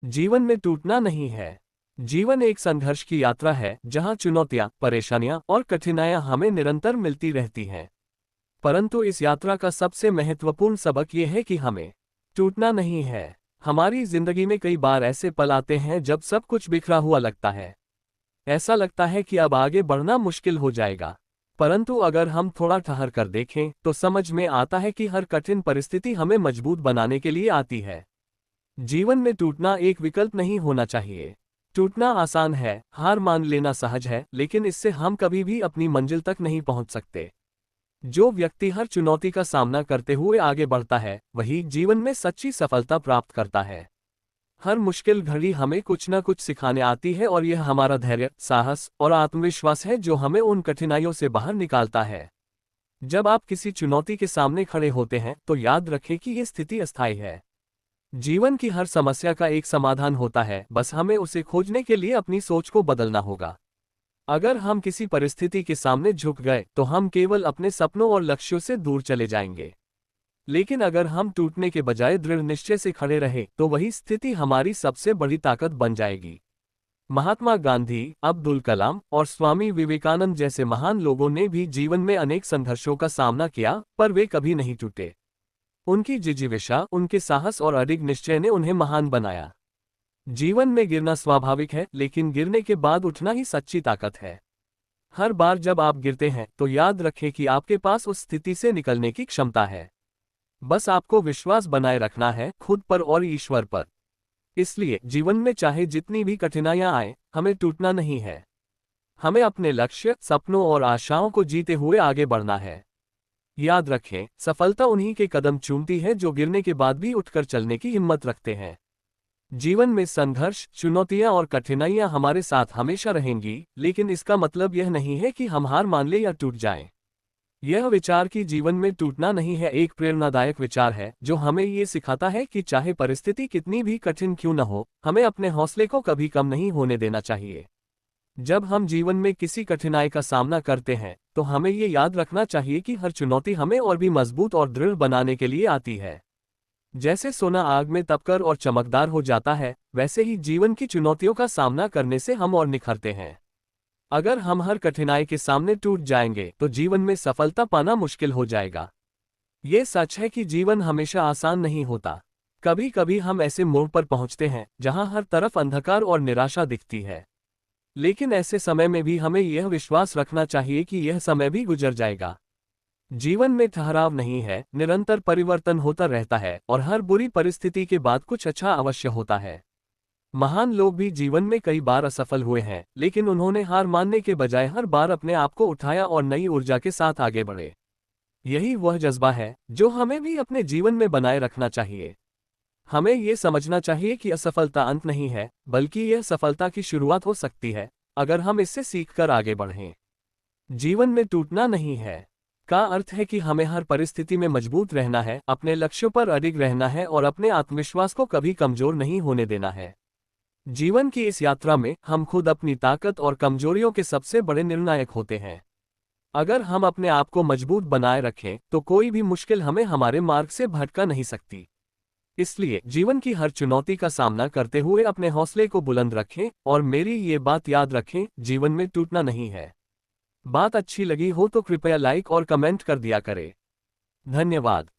जीवन में टूटना नहीं है। जीवन एक संघर्ष की यात्रा है जहां चुनौतियां, परेशानियां और कठिनाइयां हमें निरंतर मिलती रहती हैं। परंतु इस यात्रा का सबसे महत्वपूर्ण सबक यह है कि हमें टूटना नहीं है। हमारी जिंदगी में कई बार ऐसे पल आते हैं जब सब कुछ बिखरा हुआ लगता है। ऐसा लगता है कि अब आगे बढ़ना मुश्किल हो जाएगा। परंतु अगर हम थोड़ा ठहर कर देखें तो समझ में आता है कि हर कठिन परिस्थिति हमें मजबूत बनाने के लिए आती है। जीवन में टूटना एक विकल्प नहीं होना चाहिए। टूटना आसान है, हार मान लेना सहज है, लेकिन इससे हम कभी भी अपनी मंजिल तक नहीं पहुंच सकते। जो व्यक्ति हर चुनौती का सामना करते हुए आगे बढ़ता है, वही जीवन में सच्ची सफलता प्राप्त करता है। हर मुश्किल घड़ी हमें कुछ न कुछ सिखाने आती है और यह हमारा धैर्य, साहस और आत्मविश्वास है जो हमें उन कठिनाइयों से बाहर निकालता है। जब आप किसी चुनौती के सामने खड़े होते हैं तो याद रखें कि यह स्थिति अस्थायी है। जीवन की हर समस्या का एक समाधान होता है, बस हमें उसे खोजने के लिए अपनी सोच को बदलना होगा। अगर हम किसी परिस्थिति के सामने झुक गए तो हम केवल अपने सपनों और लक्ष्यों से दूर चले जाएंगे। लेकिन अगर हम टूटने के बजाय दृढ़ निश्चय से खड़े रहे तो वही स्थिति हमारी सबसे बड़ी ताकत बन जाएगी। महात्मा गांधी, अब्दुल कलाम और स्वामी विवेकानंद जैसे महान लोगों ने भी जीवन में अनेक संघर्षों का सामना किया, पर वे कभी नहीं टूटे। उनकी जिजीविषा, उनके साहस और अडिग निश्चय ने उन्हें महान बनाया। जीवन में गिरना स्वाभाविक है, लेकिन गिरने के बाद उठना ही सच्ची ताकत है। हर बार जब आप गिरते हैं तो याद रखें कि आपके पास उस स्थिति से निकलने की क्षमता है। बस आपको विश्वास बनाए रखना है, खुद पर और ईश्वर पर। इसलिए जीवन में चाहे जितनी भी कठिनाइयां आए, हमें टूटना नहीं है। हमें अपने लक्ष्य, सपनों और आशाओं को जीते हुए आगे बढ़ना है। याद रखें, सफलता उन्हीं के कदम चूमती है जो गिरने के बाद भी उठकर चलने की हिम्मत रखते हैं। जीवन में संघर्ष, चुनौतियां और कठिनाइयां हमारे साथ हमेशा रहेंगी, लेकिन इसका मतलब यह नहीं है कि हम हार मान लें या टूट जाएं। यह विचार कि जीवन में टूटना नहीं है एक प्रेरणादायक विचार है जो हमें ये सिखाता है कि चाहे परिस्थिति कितनी भी कठिन क्यों न हो, हमें अपने हौसले को कभी कम नहीं होने देना चाहिए। जब हम जीवन में किसी कठिनाई का सामना करते हैं तो हमें ये याद रखना चाहिए कि हर चुनौती हमें और भी मजबूत और दृढ़ बनाने के लिए आती है। जैसे सोना आग में तपकर और चमकदार हो जाता है, वैसे ही जीवन की चुनौतियों का सामना करने से हम और निखरते हैं। अगर हम हर कठिनाई के सामने टूट जाएंगे तो जीवन में सफलता पाना मुश्किल हो जाएगा। ये सच है कि जीवन हमेशा आसान नहीं होता। कभी कभी हम ऐसे मोड़ पर पहुंचते हैं जहां हर तरफ अंधकार और निराशा दिखती है। लेकिन ऐसे समय में भी हमें यह विश्वास रखना चाहिए कि यह समय भी गुजर जाएगा। जीवन में ठहराव नहीं है, निरंतर परिवर्तन होता रहता है और हर बुरी परिस्थिति के बाद कुछ अच्छा अवश्य होता है। महान लोग भी जीवन में कई बार असफल हुए हैं, लेकिन उन्होंने हार मानने के बजाय हर बार अपने आप को उठाया और नई ऊर्जा के साथ आगे बढ़े। यही वह जज्बा है जो हमें भी अपने जीवन में बनाए रखना चाहिए। हमें ये समझना चाहिए कि असफलता अंत नहीं है, बल्कि यह सफलता की शुरुआत हो सकती है, अगर हम इससे सीखकर आगे बढ़ें। जीवन में टूटना नहीं है का अर्थ है कि हमें हर परिस्थिति में मजबूत रहना है, अपने लक्ष्यों पर अडिग रहना है और अपने आत्मविश्वास को कभी कमजोर नहीं होने देना है। जीवन की इस यात्रा में हम खुद अपनी ताकत और कमजोरियों के सबसे बड़े निर्णायक होते हैं। अगर हम अपने आप को मजबूत बनाए रखें तो कोई भी मुश्किल हमें हमारे मार्ग से भटका नहीं सकती। इसलिए जीवन की हर चुनौती का सामना करते हुए अपने हौसले को बुलंद रखें और मेरी ये बात याद रखें, जीवन में टूटना नहीं है। बात अच्छी लगी हो तो कृपया लाइक और कमेंट कर दिया करें। धन्यवाद।